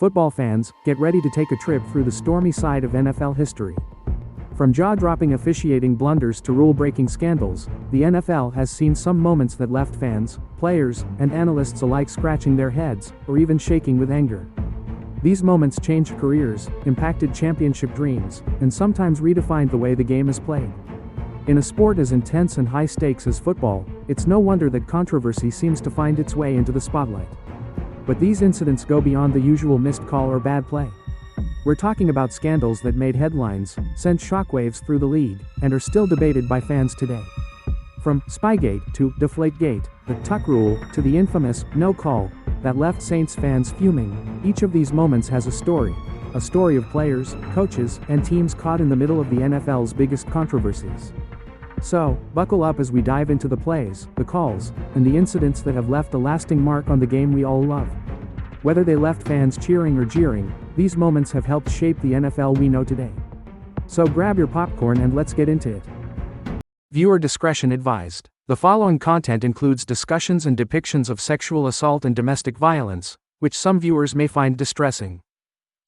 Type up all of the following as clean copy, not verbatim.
Football fans, get ready to take a trip through the stormy side of NFL history. From jaw-dropping officiating blunders to rule-breaking scandals, the NFL has seen some moments that left fans, players, and analysts alike scratching their heads, or even shaking with anger. These moments changed careers, impacted championship dreams, and sometimes redefined the way the game is played. In a sport as intense and high-stakes as football, it's no wonder that controversy seems to find its way into the spotlight. But these incidents go beyond the usual missed call or bad play. We're talking about scandals that made headlines, sent shockwaves through the league, and are still debated by fans today. From Spygate to Deflategate, the Tuck Rule, to the infamous no call that left Saints fans fuming, each of these moments has a story of players, coaches, and teams caught in the middle of the NFL's biggest controversies. So, buckle up as we dive into the plays, the calls, and the incidents that have left a lasting mark on the game we all love. Whether they left fans cheering or jeering, these moments have helped shape the NFL we know today. So grab your popcorn and let's get into it. Viewer discretion advised. The following content includes discussions and depictions of sexual assault and domestic violence, which some viewers may find distressing.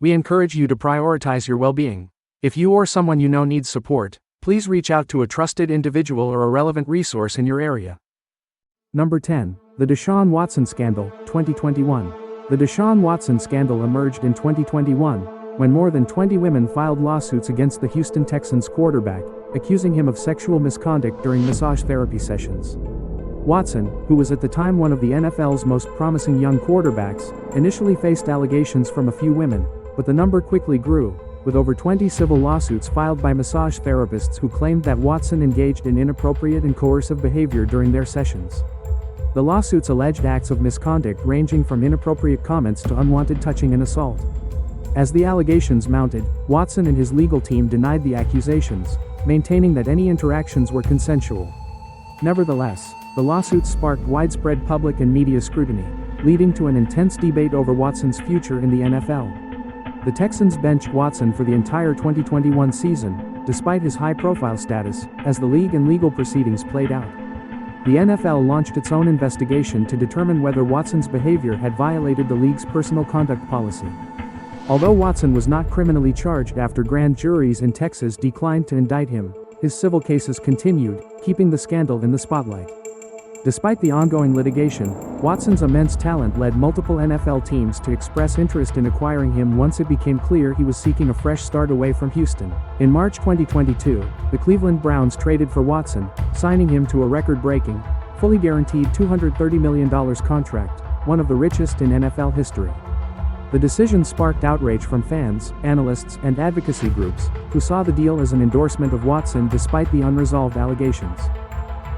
We encourage you to prioritize your well-being. If you or someone you know needs support, please reach out to a trusted individual or a relevant resource in your area. Number 10. The Deshaun Watson Scandal, 2021. The Deshaun Watson scandal emerged in 2021, when more than 20 women filed lawsuits against the Houston Texans quarterback, accusing him of sexual misconduct during massage therapy sessions. Watson, who was at the time one of the NFL's most promising young quarterbacks, initially faced allegations from a few women, but the number quickly grew, with over 20 civil lawsuits filed by massage therapists who claimed that Watson engaged in inappropriate and coercive behavior during their sessions. The lawsuits alleged acts of misconduct ranging from inappropriate comments to unwanted touching and assault. As the allegations mounted, Watson and his legal team denied the accusations, maintaining that any interactions were consensual. Nevertheless, the lawsuits sparked widespread public and media scrutiny, leading to an intense debate over Watson's future in the NFL. The Texans benched Watson for the entire 2021 season, despite his high-profile status, as the league and legal proceedings played out. The NFL launched its own investigation to determine whether Watson's behavior had violated the league's personal conduct policy. Although Watson was not criminally charged after grand juries in Texas declined to indict him, his civil cases continued, keeping the scandal in the spotlight. Despite the ongoing litigation, Watson's immense talent led multiple NFL teams to express interest in acquiring him once it became clear he was seeking a fresh start away from Houston. In March 2022, the Cleveland Browns traded for Watson, signing him to a record-breaking, fully guaranteed $230 million contract, one of the richest in NFL history. The decision sparked outrage from fans, analysts, and advocacy groups, who saw the deal as an endorsement of Watson despite the unresolved allegations.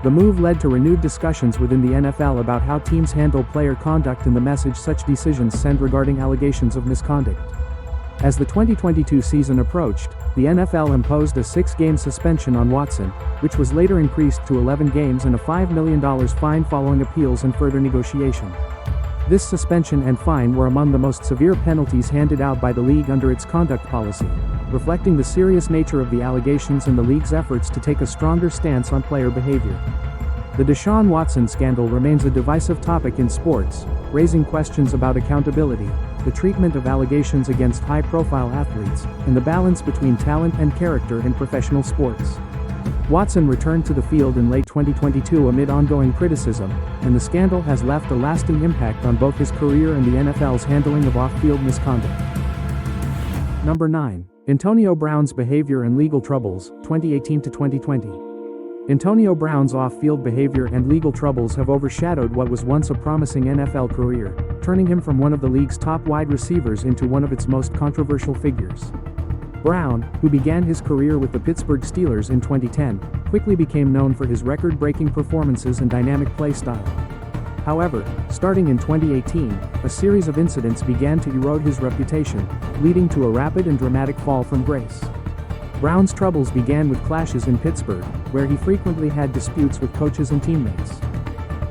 The move led to renewed discussions within the NFL about how teams handle player conduct and the message such decisions send regarding allegations of misconduct. As the 2022 season approached, the NFL imposed a 6-game suspension on Watson, which was later increased to 11 games and a $5 million fine following appeals and further negotiation. This suspension and fine were among the most severe penalties handed out by the league under its conduct policy, reflecting the serious nature of the allegations and the league's efforts to take a stronger stance on player behavior. The Deshaun Watson scandal remains a divisive topic in sports, raising questions about accountability, the treatment of allegations against high-profile athletes, and the balance between talent and character in professional sports. Watson returned to the field in late 2022 amid ongoing criticism, and the scandal has left a lasting impact on both his career and the NFL's handling of off-field misconduct. Number 9. Antonio Brown's behavior and legal troubles, 2018 to 2020. Antonio Brown's off-field behavior and legal troubles have overshadowed what was once a promising NFL career, turning him from one of the league's top wide receivers into one of its most controversial figures. Brown, who began his career with the Pittsburgh Steelers in 2010, quickly became known for his record-breaking performances and dynamic play style. However, starting in 2018, a series of incidents began to erode his reputation, leading to a rapid and dramatic fall from grace. Brown's troubles began with clashes in Pittsburgh, where he frequently had disputes with coaches and teammates.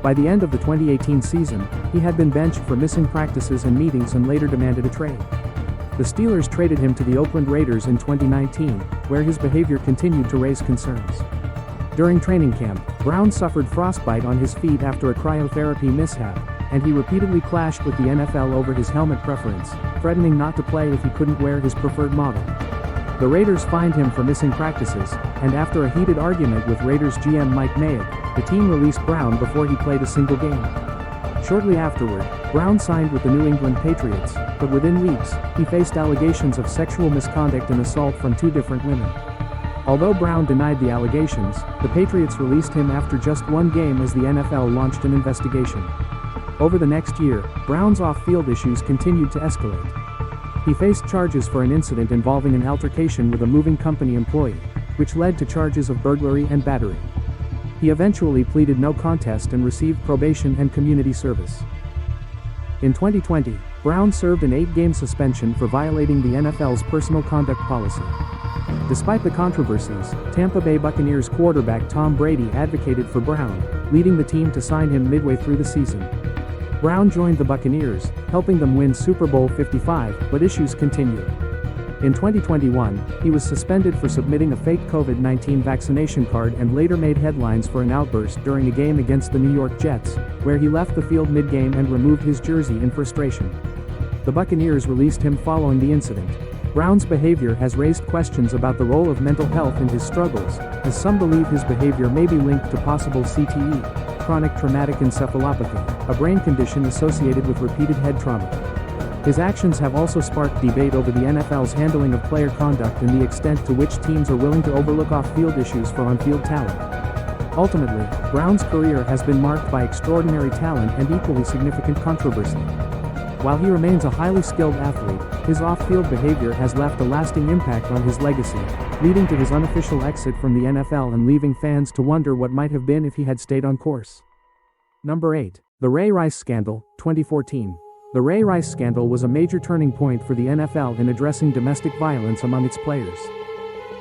By the end of the 2018 season, he had been benched for missing practices and meetings and later demanded a trade. The Steelers traded him to the Oakland Raiders in 2019, where his behavior continued to raise concerns. During training camp, Brown suffered frostbite on his feet after a cryotherapy mishap, and he repeatedly clashed with the NFL over his helmet preference, threatening not to play if he couldn't wear his preferred model. The Raiders fined him for missing practices, and after a heated argument with Raiders GM Mike Mayock, the team released Brown before he played a single game. Shortly afterward, Brown signed with the New England Patriots, but within weeks, he faced allegations of sexual misconduct and assault from 2 different women. Although Brown denied the allegations, the Patriots released him after just 1 game as the NFL launched an investigation. Over the next year, Brown's off-field issues continued to escalate. He faced charges for an incident involving an altercation with a moving company employee, which led to charges of burglary and battery. He eventually pleaded no contest and received probation and community service. In 2020, Brown served an 8-game suspension for violating the NFL's personal conduct policy. Despite the controversies, Tampa Bay Buccaneers quarterback Tom Brady advocated for Brown, leading the team to sign him midway through the season. Brown joined the Buccaneers, helping them win Super Bowl 55, but issues continued. In 2021, he was suspended for submitting a fake COVID-19 vaccination card and later made headlines for an outburst during a game against the New York Jets, where he left the field mid-game and removed his jersey in frustration. The Buccaneers released him following the incident. Brown's behavior has raised questions about the role of mental health in his struggles, as some believe his behavior may be linked to possible CTE, chronic traumatic encephalopathy, a brain condition associated with repeated head trauma. His actions have also sparked debate over the NFL's handling of player conduct and the extent to which teams are willing to overlook off-field issues for on-field talent. Ultimately, Brown's career has been marked by extraordinary talent and equally significant controversy. While he remains a highly skilled athlete, his off-field behavior has left a lasting impact on his legacy, leading to his unofficial exit from the NFL and leaving fans to wonder what might have been if he had stayed on course. Number 8. The Ray Rice Scandal, 2014. The Ray Rice scandal was a major turning point for the NFL in addressing domestic violence among its players.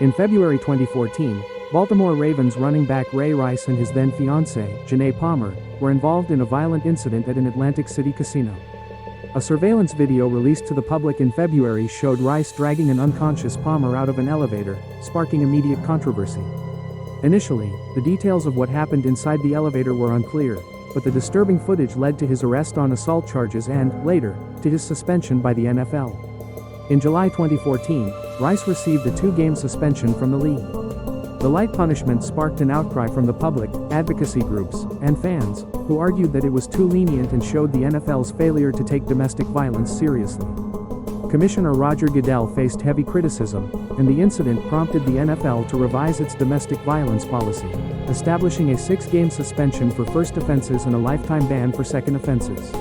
In February 2014, Baltimore Ravens running back Ray Rice and his then-fiancée, Janae Palmer, were involved in a violent incident at an Atlantic City casino. A surveillance video released to the public in February showed Rice dragging an unconscious Palmer out of an elevator, sparking immediate controversy. Initially, the details of what happened inside the elevator were unclear, but the disturbing footage led to his arrest on assault charges and, later, to his suspension by the NFL. In July 2014, Rice received a 2-game suspension from the league. The light punishment sparked an outcry from the public, advocacy groups, and fans, who argued that it was too lenient and showed the NFL's failure to take domestic violence seriously. Commissioner Roger Goodell faced heavy criticism, and the incident prompted the NFL to revise its domestic violence policy, establishing a 6-game suspension for first offenses and a lifetime ban for second offenses.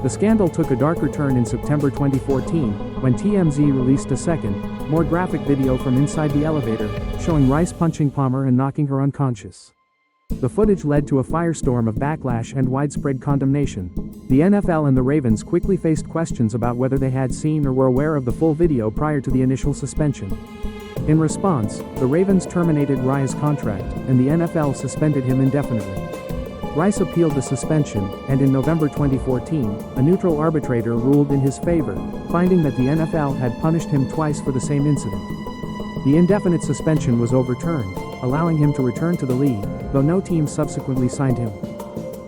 The scandal took a darker turn in September 2014, when TMZ released a second, more graphic video from inside the elevator, showing Rice punching Palmer and knocking her unconscious. The footage led to a firestorm of backlash and widespread condemnation. The NFL and the Ravens quickly faced questions about whether they had seen or were aware of the full video prior to the initial suspension. In response, the Ravens terminated Rice's contract, and the NFL suspended him indefinitely. Rice appealed the suspension, and in November 2014, a neutral arbitrator ruled in his favor, finding that the NFL had punished him twice for the same incident. The indefinite suspension was overturned, allowing him to return to the league, though no team subsequently signed him.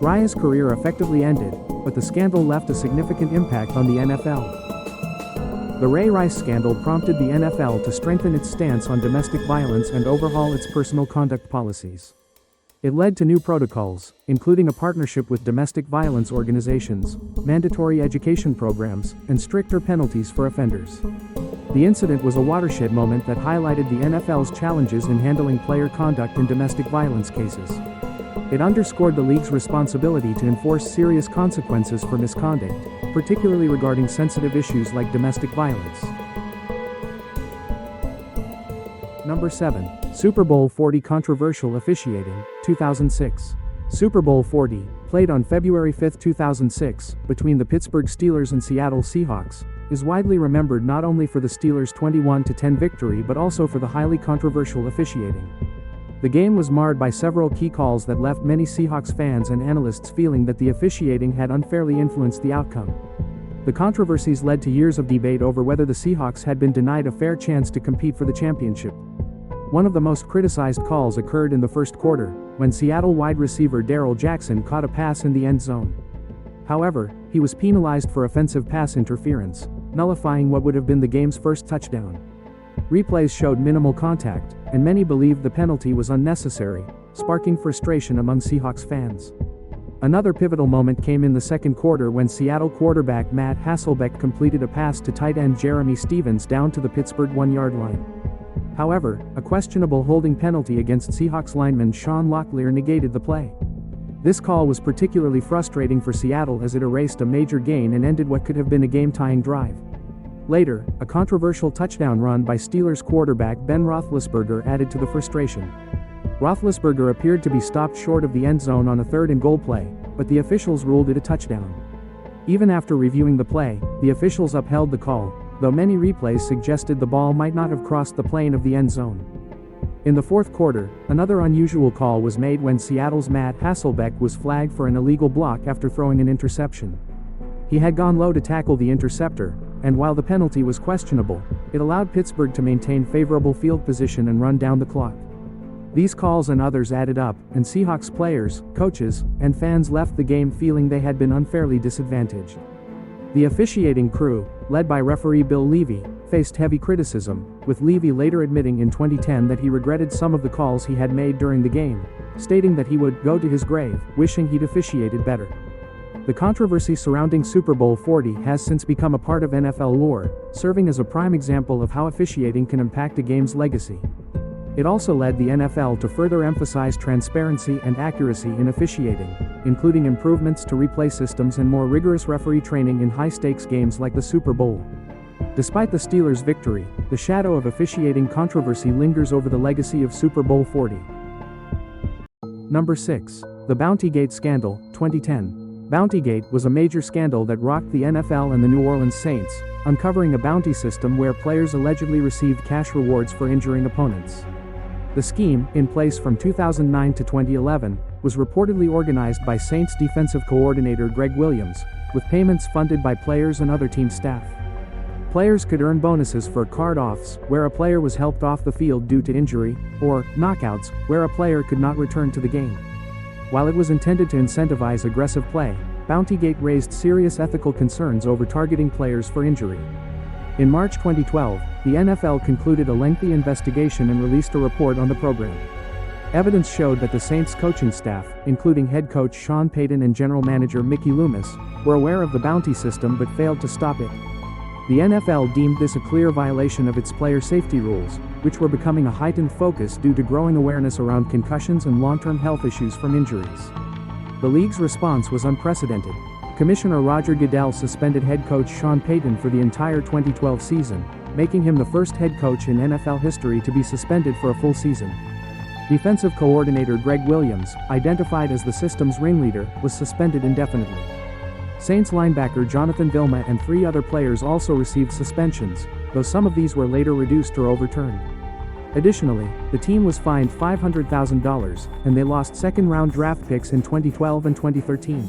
Rice's career effectively ended, but the scandal left a significant impact on the NFL. The Ray Rice scandal prompted the NFL to strengthen its stance on domestic violence and overhaul its personal conduct policies. It led to new protocols, including a partnership with domestic violence organizations, mandatory education programs, and stricter penalties for offenders. The incident was a watershed moment that highlighted the NFL's challenges in handling player conduct in domestic violence cases. It underscored the league's responsibility to enforce serious consequences for misconduct, particularly regarding sensitive issues like domestic violence. Number 7. Super Bowl 40 controversial officiating, 2006. Super Bowl 40, played on February 5, 2006, between the Pittsburgh Steelers and Seattle Seahawks, is widely remembered not only for the Steelers' 21-10 victory but also for the highly controversial officiating. The game was marred by several key calls that left many Seahawks fans and analysts feeling that the officiating had unfairly influenced the outcome. The controversies led to years of debate over whether the Seahawks had been denied a fair chance to compete for the championship. One of the most criticized calls occurred in the first quarter, when Seattle wide receiver Darrell Jackson caught a pass in the end zone. However, he was penalized for offensive pass interference, nullifying what would have been the game's first touchdown. Replays showed minimal contact, and many believed the penalty was unnecessary, sparking frustration among Seahawks fans. Another pivotal moment came in the second quarter when Seattle quarterback Matt Hasselbeck completed a pass to tight end Jeremy Stevens down to the Pittsburgh 1-yard line. However, a questionable holding penalty against Seahawks lineman Sean Locklear negated the play. This call was particularly frustrating for Seattle as it erased a major gain and ended what could have been a game-tying drive. Later, a controversial touchdown run by Steelers quarterback Ben Roethlisberger added to the frustration. Roethlisberger appeared to be stopped short of the end zone on a 3rd and goal play, but the officials ruled it a touchdown. Even after reviewing the play, the officials upheld the call, though many replays suggested the ball might not have crossed the plane of the end zone. In the fourth quarter, another unusual call was made when Seattle's Matt Hasselbeck was flagged for an illegal block after throwing an interception. He had gone low to tackle the interceptor, and while the penalty was questionable, it allowed Pittsburgh to maintain favorable field position and run down the clock. These calls and others added up, and Seahawks players, coaches, and fans left the game feeling they had been unfairly disadvantaged. The officiating crew, led by referee Bill Levy, faced heavy criticism, with Levy later admitting in 2010 that he regretted some of the calls he had made during the game, stating that he would go to his grave, wishing he'd officiated better. The controversy surrounding Super Bowl 40 has since become a part of NFL lore, serving as a prime example of how officiating can impact a game's legacy. It also led the NFL to further emphasize transparency and accuracy in officiating, including improvements to replay systems and more rigorous referee training in high-stakes games like the Super Bowl. Despite the Steelers' victory, the shadow of officiating controversy lingers over the legacy of Super Bowl 40. Number 6. The Bountygate Scandal, 2010. Bountygate was a major scandal that rocked the NFL and the New Orleans Saints, uncovering a bounty system where players allegedly received cash rewards for injuring opponents. The scheme, in place from 2009 to 2011, was reportedly organized by Saints defensive coordinator Greg Williams, with payments funded by players and other team staff. Players could earn bonuses for card-offs, where a player was helped off the field due to injury, or knockouts, where a player could not return to the game. While it was intended to incentivize aggressive play, Bountygate raised serious ethical concerns over targeting players for injury. In March 2012, the NFL concluded a lengthy investigation and released a report on the program. Evidence showed that the Saints coaching staff, including head coach Sean Payton and general manager Mickey Loomis, were aware of the bounty system but failed to stop it. The NFL deemed this a clear violation of its player safety rules, which were becoming a heightened focus due to growing awareness around concussions and long-term health issues from injuries. The league's response was unprecedented. Commissioner Roger Goodell suspended head coach Sean Payton for the entire 2012 season, making him the first head coach in NFL history to be suspended for a full season. Defensive coordinator Greg Williams, identified as the system's ringleader, was suspended indefinitely. Saints linebacker Jonathan Vilma and 3 other players also received suspensions, though some of these were later reduced or overturned. Additionally, the team was fined $500,000, and they lost second-round draft picks in 2012 and 2013.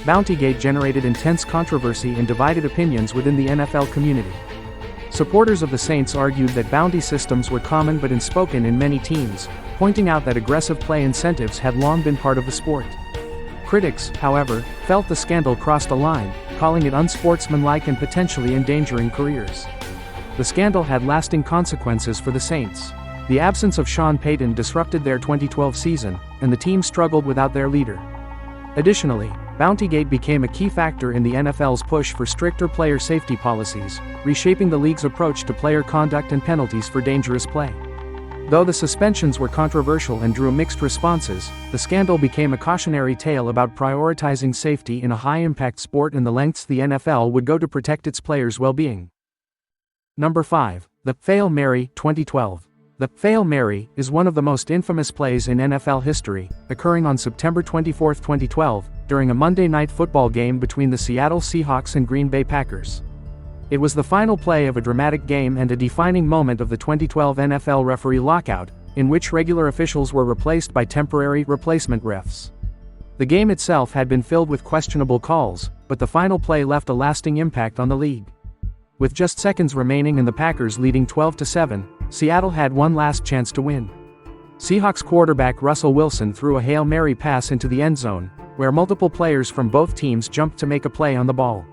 Bountygate generated intense controversy and divided opinions within the NFL community. Supporters of the Saints argued that bounty systems were common but unspoken in many teams, pointing out that aggressive play incentives had long been part of the sport. Critics, however, felt the scandal crossed a line, calling it unsportsmanlike and potentially endangering careers. The scandal had lasting consequences for the Saints. The absence of Sean Payton disrupted their 2012 season, and the team struggled without their leader. Additionally, Bountygate became a key factor in the NFL's push for stricter player safety policies, reshaping the league's approach to player conduct and penalties for dangerous play. Though the suspensions were controversial and drew mixed responses, the scandal became a cautionary tale about prioritizing safety in a high-impact sport and the lengths the NFL would go to protect its players' well-being. Number 5. The Hail Mary, 2012. The Hail Mary is one of the most infamous plays in NFL history, occurring on September 24, 2012, during a Monday Night Football game between the Seattle Seahawks and Green Bay Packers. It was the final play of a dramatic game and a defining moment of the 2012 NFL referee lockout, in which regular officials were replaced by temporary replacement refs. The game itself had been filled with questionable calls, but the final play left a lasting impact on the league. With just seconds remaining and the Packers leading 12-7, Seattle had one last chance to win. Seahawks quarterback Russell Wilson threw a Hail Mary pass into the end zone, where multiple players from both teams jumped to make a play on the ball.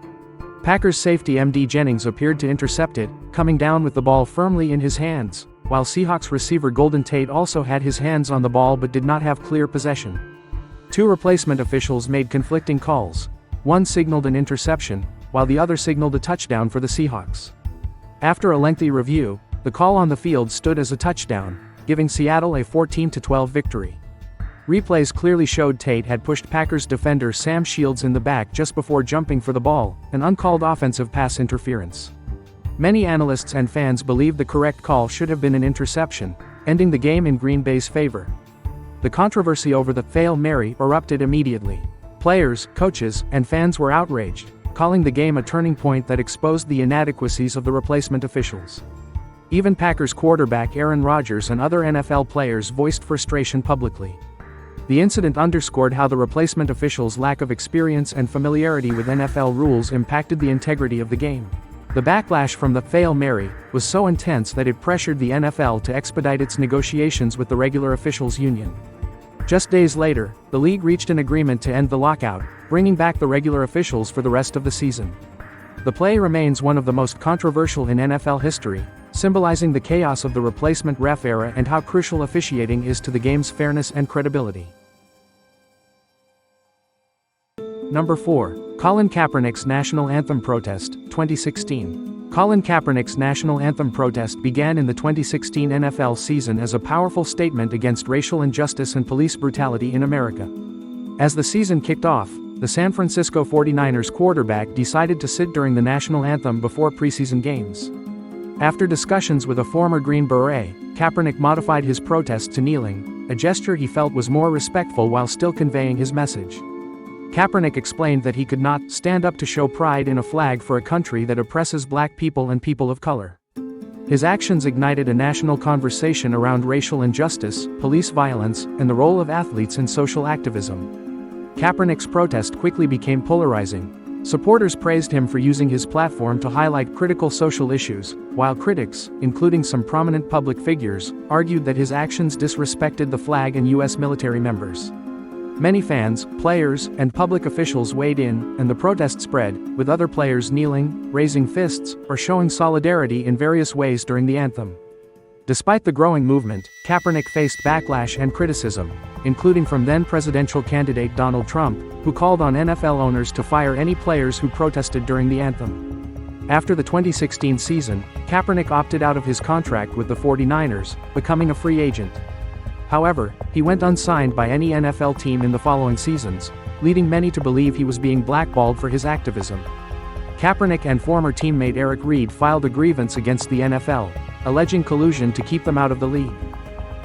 Packers safety M.D. Jennings appeared to intercept it, coming down with the ball firmly in his hands, while Seahawks receiver Golden Tate also had his hands on the ball but did not have clear possession. Two replacement officials made conflicting calls. One signaled an interception, while the other signaled a touchdown for the Seahawks. After a lengthy review, the call on the field stood as a touchdown, giving Seattle a 14-12 victory. Replays clearly showed Tate had pushed Packers defender Sam Shields in the back just before jumping for the ball, an uncalled offensive pass interference. Many analysts and fans believe the correct call should have been an interception, ending the game in Green Bay's favor. The controversy over the Hail Mary erupted immediately. Players, coaches, and fans were outraged, calling the game a turning point that exposed the inadequacies of the replacement officials. Even Packers quarterback Aaron Rodgers and other NFL players voiced frustration publicly. The incident underscored how the replacement officials' lack of experience and familiarity with NFL rules impacted the integrity of the game. The backlash from the Hail Mary was so intense that it pressured the NFL to expedite its negotiations with the regular officials union. Just days later, the league reached an agreement to end the lockout, bringing back the regular officials for the rest of the season. The play remains one of the most controversial in NFL history, symbolizing the chaos of the replacement ref era and how crucial officiating is to the game's fairness and credibility. Number 4. Colin Kaepernick's National Anthem Protest, 2016. Colin Kaepernick's National Anthem protest began in the 2016 NFL season as a powerful statement against racial injustice and police brutality in America. As the season kicked off, the San Francisco 49ers quarterback decided to sit during the national anthem before preseason games. After discussions with a former Green Beret, Kaepernick modified his protest to kneeling, a gesture he felt was more respectful while still conveying his message. Kaepernick explained that he could not stand up to show pride in a flag for a country that oppresses black people and people of color. His actions ignited a national conversation around racial injustice, police violence, and the role of athletes in social activism. Kaepernick's protest quickly became polarizing. Supporters praised him for using his platform to highlight critical social issues, while critics, including some prominent public figures, argued that his actions disrespected the flag and U.S. military members. Many fans, players, and public officials weighed in, and the protest spread, with other players kneeling, raising fists, or showing solidarity in various ways during the anthem. Despite the growing movement, Kaepernick faced backlash and criticism, including from then-presidential candidate Donald Trump, who called on NFL owners to fire any players who protested during the anthem. After the 2016 season, Kaepernick opted out of his contract with the 49ers, becoming a free agent. However, he went unsigned by any NFL team in the following seasons, leading many to believe he was being blackballed for his activism. Kaepernick and former teammate Eric Reid filed a grievance against the NFL, alleging collusion to keep them out of the league.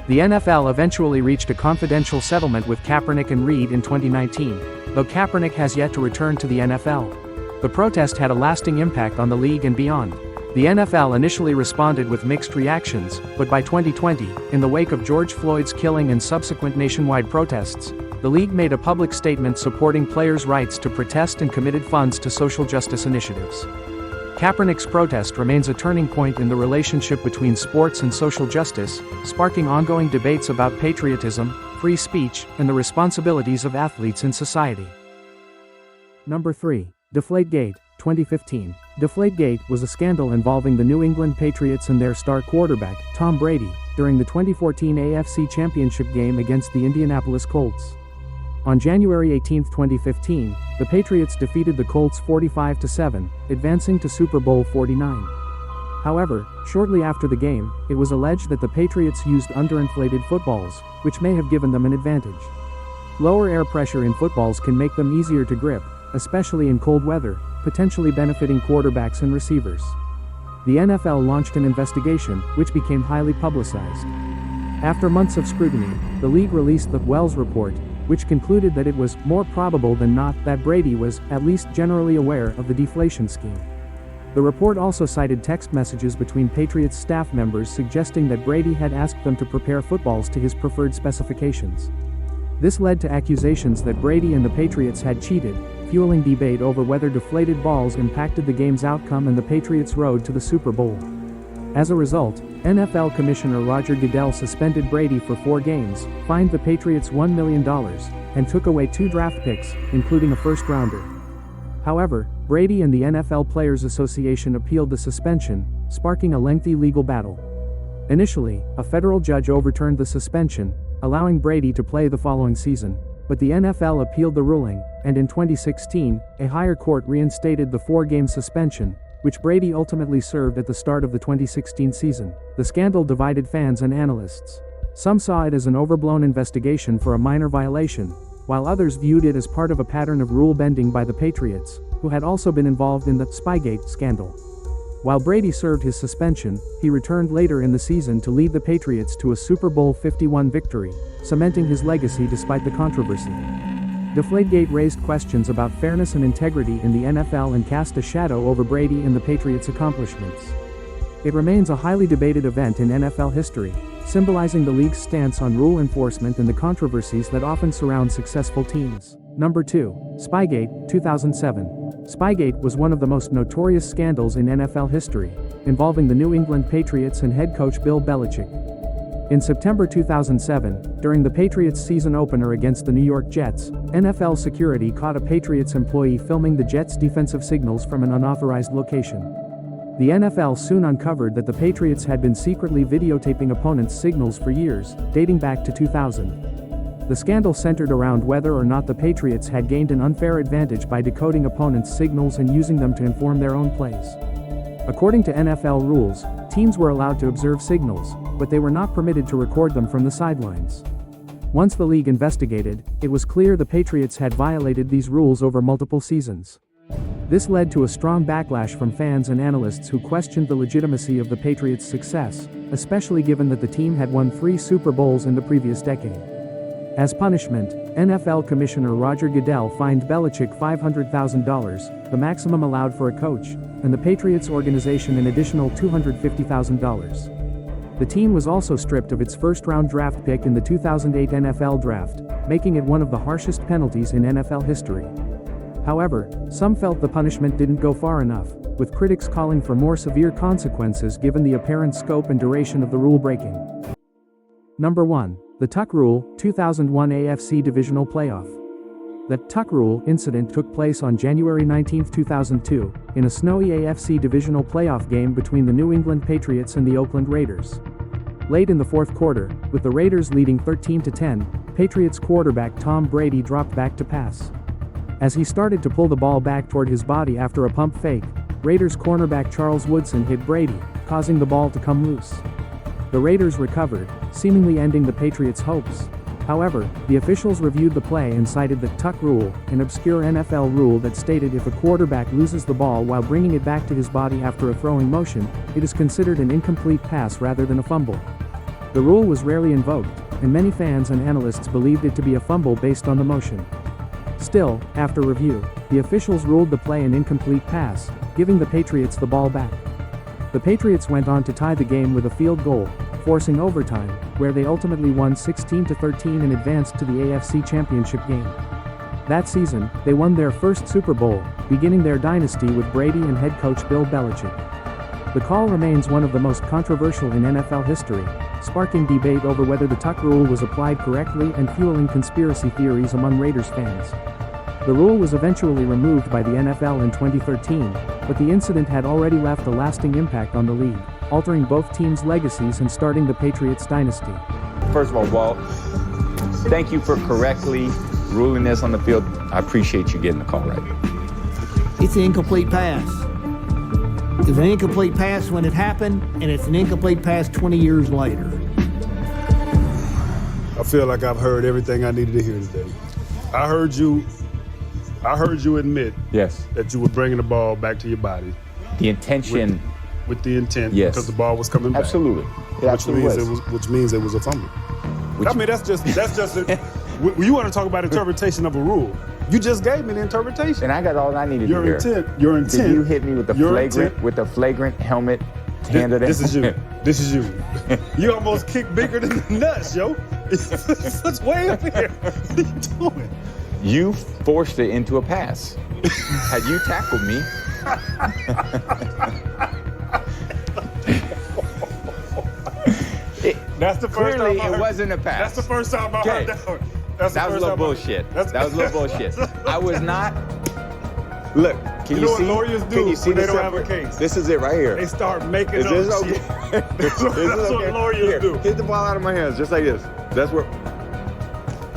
The NFL eventually reached a confidential settlement with Kaepernick and Reid in 2019, though Kaepernick has yet to return to the NFL. The protest had a lasting impact on the league and beyond. The NFL initially responded with mixed reactions, but by 2020, in the wake of George Floyd's killing and subsequent nationwide protests, the league made a public statement supporting players' rights to protest and committed funds to social justice initiatives. Kaepernick's protest remains a turning point in the relationship between sports and social justice, sparking ongoing debates about patriotism, free speech, and the responsibilities of athletes in society. Number 3. Deflategate, 2015. Deflategate was a scandal involving the New England Patriots and their star quarterback, Tom Brady, during the 2014 AFC Championship game against the Indianapolis Colts. On January 18, 2015, the Patriots defeated the Colts 45-7, advancing to Super Bowl 49. However, shortly after the game, it was alleged that the Patriots used underinflated footballs, which may have given them an advantage. Lower air pressure in footballs can make them easier to grip, especially in cold weather, potentially benefiting quarterbacks and receivers. The NFL launched an investigation, which became highly publicized. After months of scrutiny, the league released the Wells Report, which concluded that it was more probable than not that Brady was, at least generally aware of the deflation scheme. The report also cited text messages between Patriots staff members suggesting that Brady had asked them to prepare footballs to his preferred specifications. This led to accusations that Brady and the Patriots had cheated, fueling debate over whether deflated balls impacted the game's outcome and the Patriots' road to the Super Bowl. As a result, NFL Commissioner Roger Goodell suspended Brady for 4 games, fined the Patriots $1 million, and took away 2 draft picks, including a first-rounder. However, Brady and the NFL Players Association appealed the suspension, sparking a lengthy legal battle. Initially, a federal judge overturned the suspension, allowing Brady to play the following season, but the NFL appealed the ruling, and in 2016, a higher court reinstated the 4-game suspension, which Brady ultimately served at the start of the 2016 season. The scandal divided fans and analysts. Some saw it as an overblown investigation for a minor violation, while others viewed it as part of a pattern of rule bending by the Patriots, who had also been involved in the Spygate scandal. While Brady served his suspension, he returned later in the season to lead the Patriots to a Super Bowl 51 victory, cementing his legacy despite the controversy. Deflategate raised questions about fairness and integrity in the NFL and cast a shadow over Brady and the Patriots' accomplishments. It remains a highly debated event in NFL history, symbolizing the league's stance on rule enforcement and the controversies that often surround successful teams. Number 2. Spygate, 2007. Spygate was one of the most notorious scandals in NFL history, involving the New England Patriots and head coach Bill Belichick. In September 2007, during the Patriots' season opener against the New York Jets, NFL security caught a Patriots employee filming the Jets' defensive signals from an unauthorized location. The NFL soon uncovered that the Patriots had been secretly videotaping opponents' signals for years, dating back to 2000. The scandal centered around whether or not the Patriots had gained an unfair advantage by decoding opponents' signals and using them to inform their own plays. According to NFL rules, teams were allowed to observe signals, but they were not permitted to record them from the sidelines. Once the league investigated, it was clear the Patriots had violated these rules over multiple seasons. This led to a strong backlash from fans and analysts who questioned the legitimacy of the Patriots' success, especially given that the team had won 3 Super Bowls in the previous decade. As punishment, NFL Commissioner Roger Goodell fined Belichick $500,000, the maximum allowed for a coach, and the Patriots organization an additional $250,000. The team was also stripped of its first-round draft pick in the 2008 NFL Draft, making it one of the harshest penalties in NFL history. However, some felt the punishment didn't go far enough, with critics calling for more severe consequences given the apparent scope and duration of the rule-breaking. Number 1. The Tuck Rule, 2001 AFC Divisional Playoff. The Tuck Rule incident took place on January 19, 2002, in a snowy AFC Divisional Playoff game between the New England Patriots and the Oakland Raiders. Late in the fourth quarter, with the Raiders leading 13-10, Patriots quarterback Tom Brady dropped back to pass. As he started to pull the ball back toward his body after a pump fake, Raiders cornerback Charles Woodson hit Brady, causing the ball to come loose. The Raiders recovered, seemingly ending the Patriots' hopes. However, the officials reviewed the play and cited the Tuck Rule, an obscure NFL rule that stated if a quarterback loses the ball while bringing it back to his body after a throwing motion, it is considered an incomplete pass rather than a fumble. The rule was rarely invoked, and many fans and analysts believed it to be a fumble based on the motion. Still, after review, the officials ruled the play an incomplete pass, giving the Patriots the ball back. The Patriots went on to tie the game with a field goal, forcing overtime, where they ultimately won 16-13 and advanced to the AFC Championship game. That season, they won their first Super Bowl, beginning their dynasty with Brady and head coach Bill Belichick. The call remains one of the most controversial in NFL history, sparking debate over whether the Tuck Rule was applied correctly and fueling conspiracy theories among Raiders fans. The rule was eventually removed by the NFL in 2013, but the incident had already left a lasting impact on the league, altering both teams' legacies and starting the Patriots dynasty. First of all, Walt, thank you for correctly ruling this on the field. I appreciate you getting the call right. It's an incomplete pass. It was an incomplete pass when it happened, and it's an incomplete pass 20 years later. I feel like I've heard everything I needed to hear today. I heard you admit Yes. that you were bringing the ball back to your body. The intention. With the intent, Yes. because the ball was coming back. Absolutely. It absolutely was. Which means it was a fumble. I mean, that's just it. You want to talk about interpretation of a rule. You just gave me the interpretation. And I got all I needed to hear. Your intent. Did you hit me with the flagrant helmet hand of that? This is you. This is you. You almost kicked bigger than the nuts, yo. It's way up here. What are you doing? You forced it into a pass. Had you tackled me, That's the first Clearly, time I it heard- wasn't a pass. That's the first time I heard that one. That's the That was a first little time I- bullshit. That's- That was a little bullshit. I was not. Look, can You you, know what see? lawyers do Can you see when they the don't have a separate- case? This is it right here. They start making Is up this shit. okay? That's what, Is that's this what okay? lawyers Here, do. hit the ball out of my hands, just like this. That's what.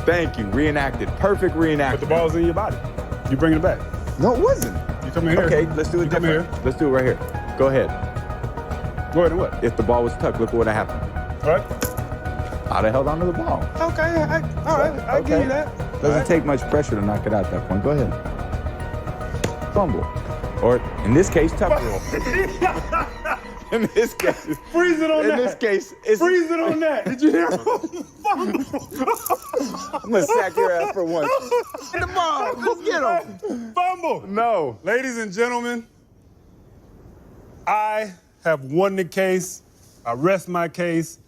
Thank you. Reenacted. Perfect But the reenactment. ball's in your body. You bring it back. No, it wasn't. You come in here. Okay, let's do it You come different. here. Let's do it right here. Go ahead. Go ahead and what? If the ball was tucked, look what would have happened. All right. I'd have held onto the ball. Okay. All right. I give you that. Doesn't take much pressure to knock it out at that point. Go ahead. Fumble. Or in this case, tuck rule. In this case. Freeze it on In that. this case, it's. Freeze it on that. Did you hear him? I'm gonna sack your ass for once. Get the ball. Let's get him. Fumble. No. Ladies and gentlemen, I have won the case. I rest my case.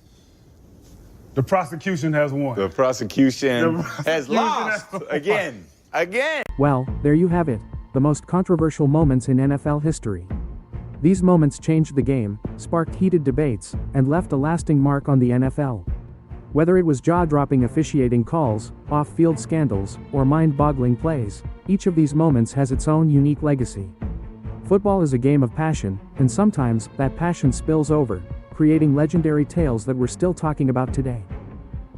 The prosecution has won. The prosecution The has prosecution lost has won. again. Again. Well, there you have it, the most controversial moments in NFL history. These moments changed the game, sparked heated debates, and left a lasting mark on the NFL. Whether it was jaw-dropping officiating calls, off-field scandals, or mind-boggling plays, each of these moments has its own unique legacy. Football is a game of passion, and sometimes that passion spills over, creating legendary tales that we're still talking about today.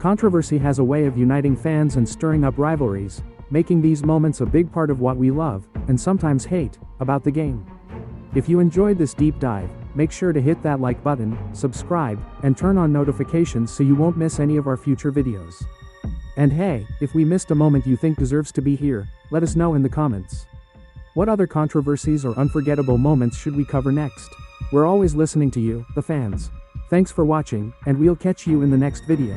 Controversy has a way of uniting fans and stirring up rivalries, making these moments a big part of what we love, and sometimes hate, about the game. If you enjoyed this deep dive, make sure to hit that like button, subscribe, and turn on notifications so you won't miss any of our future videos. And hey, if we missed a moment you think deserves to be here, let us know in the comments. What other controversies or unforgettable moments should we cover next? We're always listening to you, the fans. Thanks for watching, and we'll catch you in the next video.